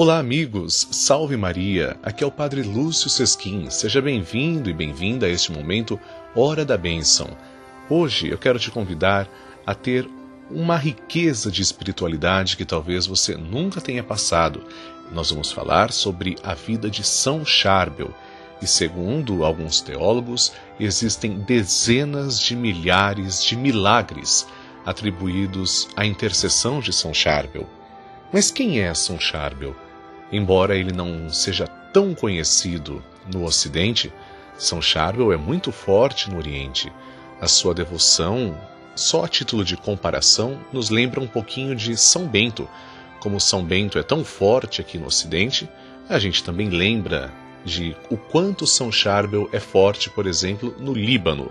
Olá amigos, salve Maria, aqui é o Padre Lúcio Sesquim, seja bem-vindo e bem-vinda a este momento Hora da Bênção. Hoje eu quero te convidar a ter uma riqueza de espiritualidade que talvez você nunca tenha passado. Nós vamos falar sobre a vida de São Charbel e, segundo alguns teólogos, existem dezenas de milhares de milagres atribuídos à intercessão de São Charbel. Mas quem é São Charbel? Embora ele não seja tão conhecido no Ocidente, São Charbel é muito forte no Oriente. A sua devoção, só a título de comparação, nos lembra um pouquinho de São Bento. Como São Bento é tão forte aqui no Ocidente, a gente também lembra de o quanto São Charbel é forte, por exemplo, no Líbano.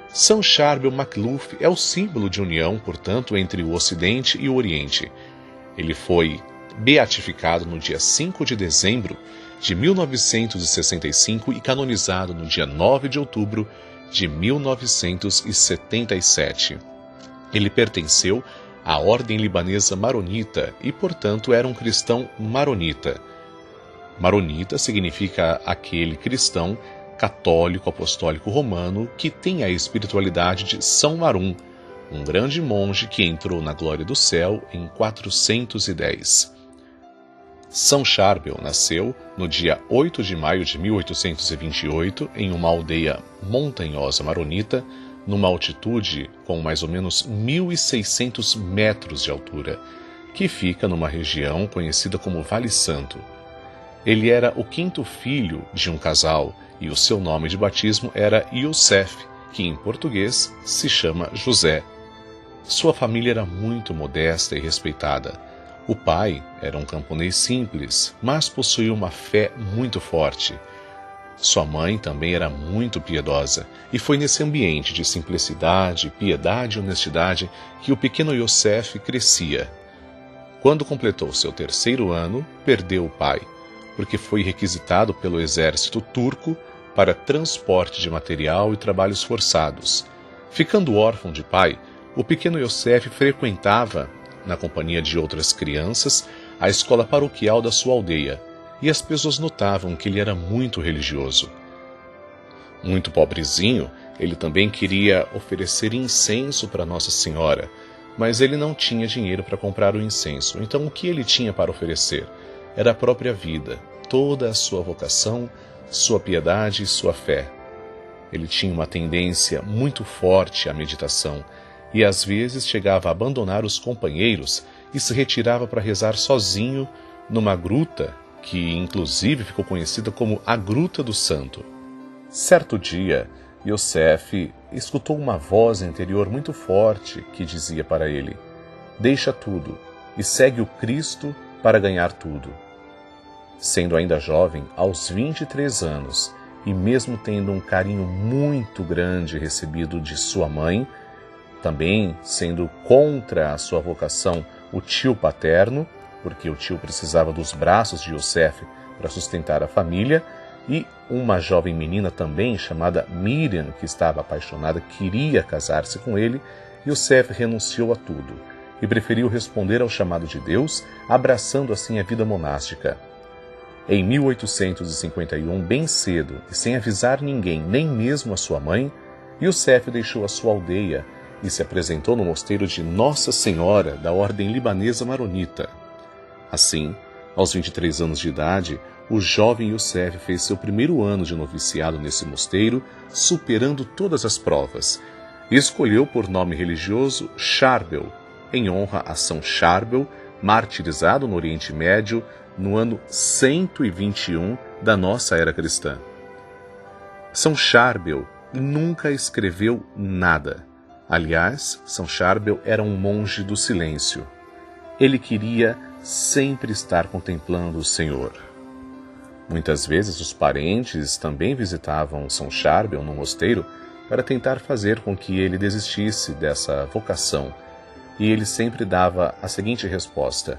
São Charbel Makhlouf é o símbolo de união, portanto, entre o Ocidente e o Oriente. Ele foi beatificado no dia 5 de dezembro de 1965 e canonizado no dia 9 de outubro de 1977. Ele pertenceu à ordem libanesa maronita e, portanto, era um cristão maronita. Maronita significa aquele cristão católico apostólico romano que tem a espiritualidade de São Marum, um grande monge que entrou na glória do céu em 410. São Charbel nasceu no dia 8 de maio de 1828 em uma aldeia montanhosa maronita, numa altitude com mais ou menos 1.600 metros de altura, que fica numa região conhecida como Vale Santo. Ele era o quinto filho de um casal e o seu nome de batismo era Yosef, que em português se chama José. Sua família era muito modesta e respeitada. O pai era um camponês simples, mas possuía uma fé muito forte. Sua mãe também era muito piedosa, e foi nesse ambiente de simplicidade, piedade e honestidade que o pequeno Yosef crescia. Quando completou seu 3º ano, perdeu o pai, porque foi requisitado pelo exército turco para transporte de material e trabalhos forçados. Ficando órfão de pai, o pequeno Yosef frequentava, na companhia de outras crianças, a escola paroquial da sua aldeia, e as pessoas notavam que ele era muito religioso. Muito pobrezinho, ele também queria oferecer incenso para Nossa Senhora, mas ele não tinha dinheiro para comprar o incenso, então o que ele tinha para oferecer era a própria vida, toda a sua vocação, sua piedade e sua fé. Ele tinha uma tendência muito forte à meditação, e às vezes chegava a abandonar os companheiros e se retirava para rezar sozinho numa gruta que inclusive ficou conhecida como a Gruta do Santo. Certo dia, Yosef escutou uma voz interior muito forte que dizia para ele: "Deixa tudo e segue o Cristo para ganhar tudo." Sendo ainda jovem, aos 23 anos, e mesmo tendo um carinho muito grande recebido de sua mãe, também sendo contra a sua vocação o tio paterno, porque o tio precisava dos braços de Yosef para sustentar a família, e uma jovem menina também chamada Miriam, que estava apaixonada, queria casar-se com ele, Yosef renunciou a tudo e preferiu responder ao chamado de Deus, abraçando assim a vida monástica. Em 1851, bem cedo e sem avisar ninguém, nem mesmo a sua mãe, Yosef deixou a sua aldeia e se apresentou no mosteiro de Nossa Senhora da ordem libanesa maronita. Assim, aos 23 anos de idade, o jovem Yosef fez seu 1º ano de noviciado nesse mosteiro, superando todas as provas, e escolheu por nome religioso Charbel, em honra a São Charbel, martirizado no Oriente Médio no ano 121 da nossa era cristã. São Charbel nunca escreveu nada. Aliás, São Charbel era um monge do silêncio. Ele queria sempre estar contemplando o Senhor. Muitas vezes os parentes também visitavam São Charbel no mosteiro para tentar fazer com que ele desistisse dessa vocação, e ele sempre dava a seguinte resposta: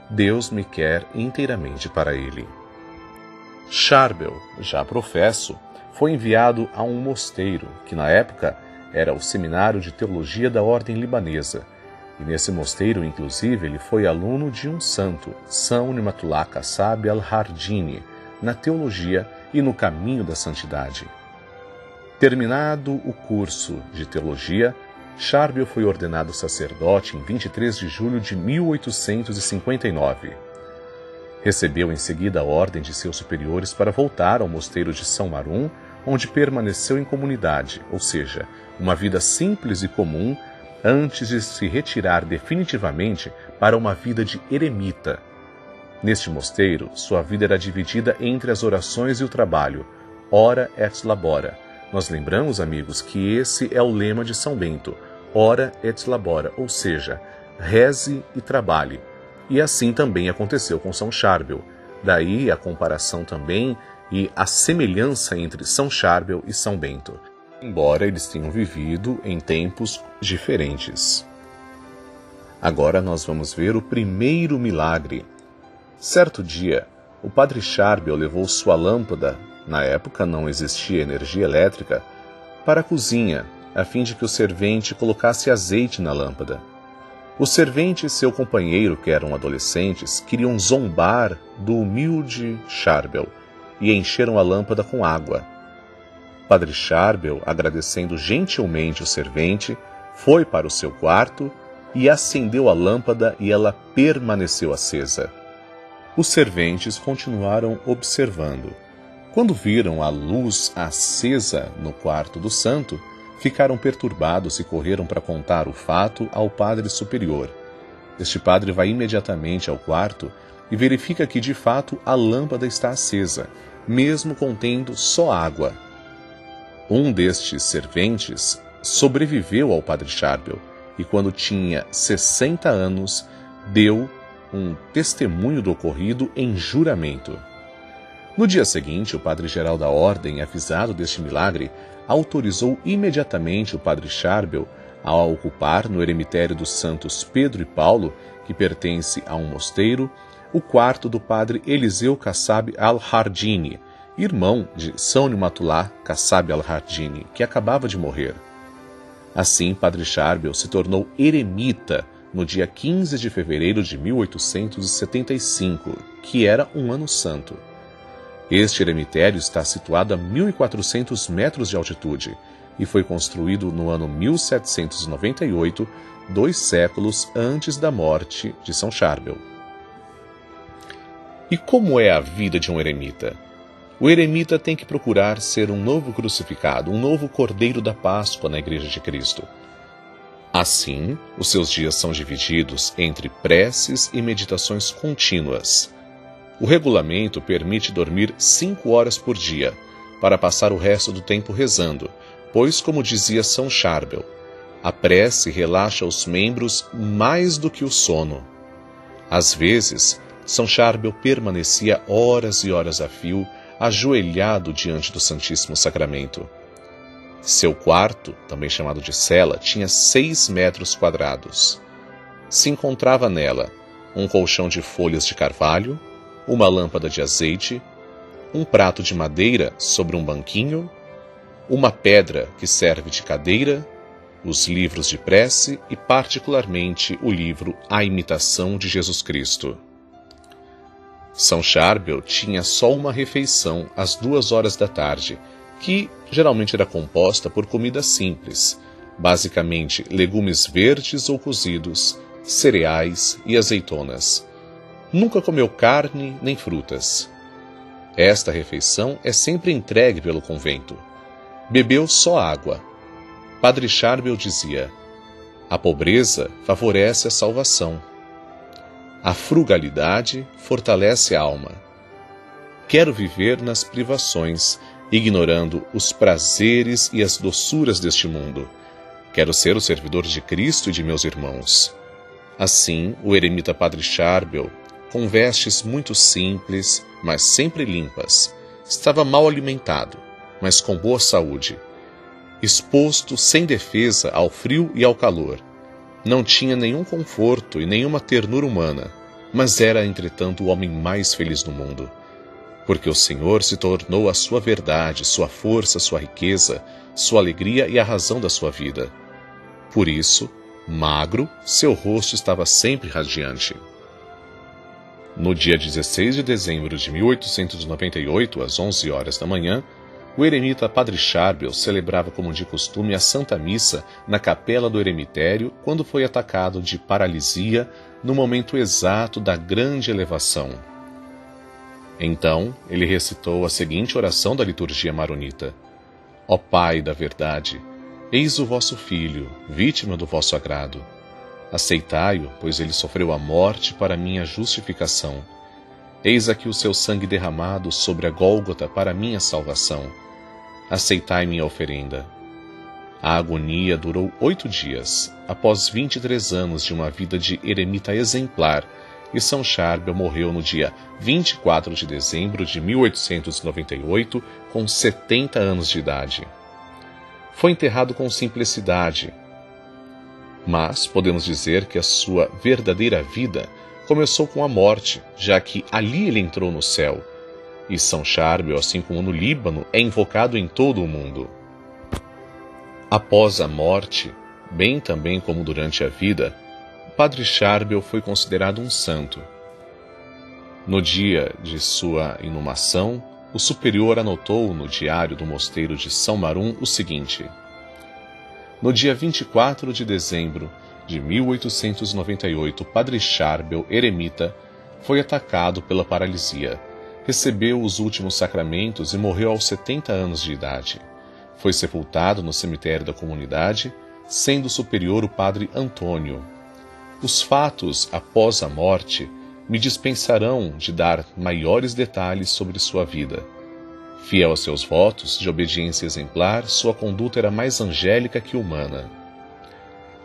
"Deus me quer inteiramente para ele." Charbel, já professo, foi enviado a um mosteiro que na época era o Seminário de Teologia da Ordem Libanesa, E nesse mosteiro, inclusive, ele foi aluno de um santo, São Nimatullah Kassab al-Hardini, na teologia e no caminho da santidade. Terminado o curso de teologia, Charbel foi ordenado sacerdote em 23 de julho de 1859. Recebeu em seguida a ordem de seus superiores para voltar ao mosteiro de São Marum, onde permaneceu em comunidade, ou seja, uma vida simples e comum, antes de se retirar definitivamente para uma vida de eremita. Neste mosteiro, sua vida era dividida entre as orações e o trabalho, ora et labora. Nós lembramos, amigos, que esse é o lema de São Bento, ora et labora, ou seja, reze e trabalhe. E assim também aconteceu com São Charbel. Daí a comparação também e a semelhança entre São Charbel e São Bento, embora eles tenham vivido em tempos diferentes. Agora nós vamos ver o primeiro milagre. Certo dia, o padre Charbel levou sua lâmpada, na época não existia energia elétrica, para a cozinha, a fim de que o servente colocasse azeite na lâmpada. O servente e seu companheiro, que eram adolescentes, queriam zombar do humilde Charbel e encheram a lâmpada com água. Padre Charbel, agradecendo gentilmente o servente, foi para o seu quarto e acendeu a lâmpada e ela permaneceu acesa. Os serventes continuaram observando. Quando viram a luz acesa no quarto do santo, ficaram perturbados e correram para contar o fato ao padre superior. Este padre vai imediatamente ao quarto e verifica que de fato a lâmpada está acesa, mesmo contendo só água. Um destes serventes sobreviveu ao padre Charbel e, quando tinha 60 anos, deu um testemunho do ocorrido em juramento. No dia seguinte, o padre-geral da ordem, avisado deste milagre, autorizou imediatamente o padre Charbel a ocupar no eremitério dos santos Pedro e Paulo, que pertence a um mosteiro, o quarto do padre Eliseu Kassab al-Hardini, irmão de São Nimatullah Kassab al-Hardini, que acabava de morrer. Assim, padre Charbel se tornou eremita no dia 15 de fevereiro de 1875, que era um ano santo. Este eremitério está situado a 1.400 metros de altitude e foi construído no ano 1798, 2 séculos antes da morte de São Charbel. E como é a vida de um eremita? O eremita tem que procurar ser um novo crucificado, um novo Cordeiro da Páscoa na Igreja de Cristo. Assim, os seus dias são divididos entre preces e meditações contínuas. O regulamento permite dormir 5 horas por dia, para passar o resto do tempo rezando, pois, como dizia São Charbel, a prece relaxa os membros mais do que o sono. Às vezes, São Charbel permanecia horas e horas a fio, ajoelhado diante do Santíssimo Sacramento. Seu quarto, também chamado de cela, tinha 6 metros quadrados. Se encontrava nela um colchão de folhas de carvalho, uma lâmpada de azeite, um prato de madeira sobre um banquinho, uma pedra que serve de cadeira, os livros de prece e, particularmente, o livro A Imitação de Jesus Cristo. São Charbel tinha só uma refeição às 2 horas da tarde, que geralmente era composta por comida simples, basicamente legumes verdes ou cozidos, cereais e azeitonas. Nunca comeu carne nem frutas. Esta refeição é sempre entregue pelo convento. Bebeu só água. Padre Charbel dizia: a pobreza favorece a salvação. A frugalidade fortalece a alma. Quero viver nas privações, ignorando os prazeres e as doçuras deste mundo. Quero ser o servidor de Cristo e de meus irmãos. Assim, o eremita Padre Charbel, com vestes muito simples, mas sempre limpas, estava mal alimentado, mas com boa saúde. Exposto sem defesa ao frio e ao calor, não tinha nenhum conforto e nenhuma ternura humana, mas era, entretanto, o homem mais feliz do mundo, porque o Senhor se tornou a sua verdade, sua força, sua riqueza, sua alegria e a razão da sua vida. Por isso, Magro, seu rosto estava sempre radiante. No dia 16 de dezembro de 1898, às 11 horas da manhã, o eremita Padre Charbel celebrava como de costume a Santa Missa na capela do eremitério quando foi atacado de paralisia no momento exato da grande elevação. Então, ele recitou a seguinte oração da liturgia maronita: Ó Pai da verdade, eis o vosso Filho, vítima do vosso agrado. Aceitai-o, pois ele sofreu a morte para minha justificação. Eis aqui o seu sangue derramado sobre a Gólgota para minha salvação. Aceitai minha oferenda. A agonia durou 8 dias, após 23 anos de uma vida de eremita exemplar, e São Charbel morreu no dia 24 de dezembro de 1898, com 70 anos de idade. Foi enterrado com simplicidade, mas podemos dizer que a sua verdadeira vida começou com a morte, já que ali ele entrou no céu. E São Charbel, assim como no Líbano, é invocado em todo o mundo. Após a morte, bem também como durante a vida, Padre Charbel foi considerado um santo. No dia de sua inumação, o superior anotou no diário do mosteiro de São Marum o seguinte: No dia 24 de dezembro de 1898, Padre Charbel, eremita, foi atacado pela paralisia. Recebeu os últimos sacramentos e morreu aos 70 anos de idade. Foi sepultado no cemitério da comunidade, sendo superior o Padre Antônio. Os fatos após a morte me dispensarão de dar maiores detalhes sobre sua vida. Fiel a seus votos de obediência exemplar, sua conduta era mais angélica que humana.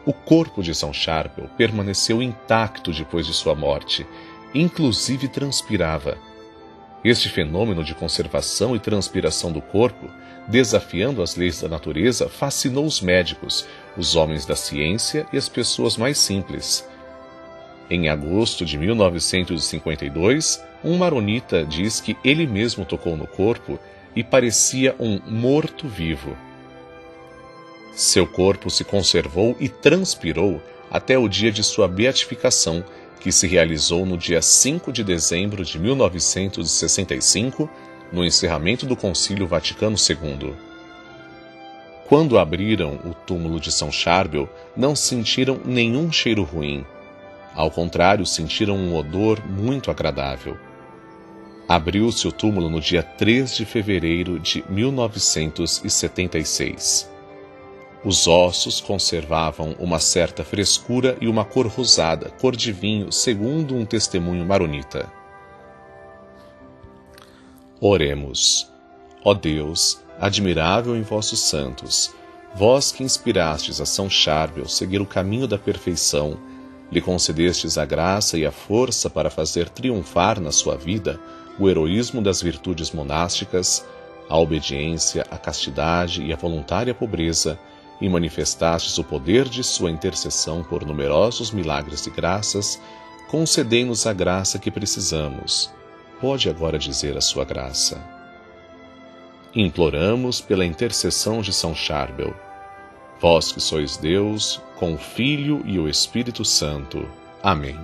O corpo de São Charbel permaneceu intacto depois de sua morte, inclusive transpirava. Este fenômeno de conservação e transpiração do corpo, desafiando as leis da natureza, fascinou os médicos, os homens da ciência e as pessoas mais simples. Em agosto de 1952, um maronita diz que ele mesmo tocou no corpo e parecia um morto-vivo. Seu corpo se conservou e transpirou até o dia de sua beatificação, que se realizou no dia 5 de dezembro de 1965, no encerramento do Concílio Vaticano II. Quando abriram o túmulo de São Charbel, não sentiram nenhum cheiro ruim. Ao contrário, sentiram um odor muito agradável. Abriu-se o túmulo no dia 3 de fevereiro de 1976. Os ossos conservavam uma certa frescura e uma cor rosada, cor de vinho, segundo um testemunho maronita. Oremos. Ó Deus, admirável em vossos santos, vós que inspirastes a São Charbel seguir o caminho da perfeição, lhe concedestes a graça e a força para fazer triunfar na sua vida o heroísmo das virtudes monásticas, a obediência, a castidade e a voluntária pobreza, e manifestastes o poder de sua intercessão por numerosos milagres e graças, concedei-nos a graça que precisamos. Pode agora dizer a sua graça. Imploramos pela intercessão de São Charbel. Vós que sois Deus, com o Filho e o Espírito Santo. Amém.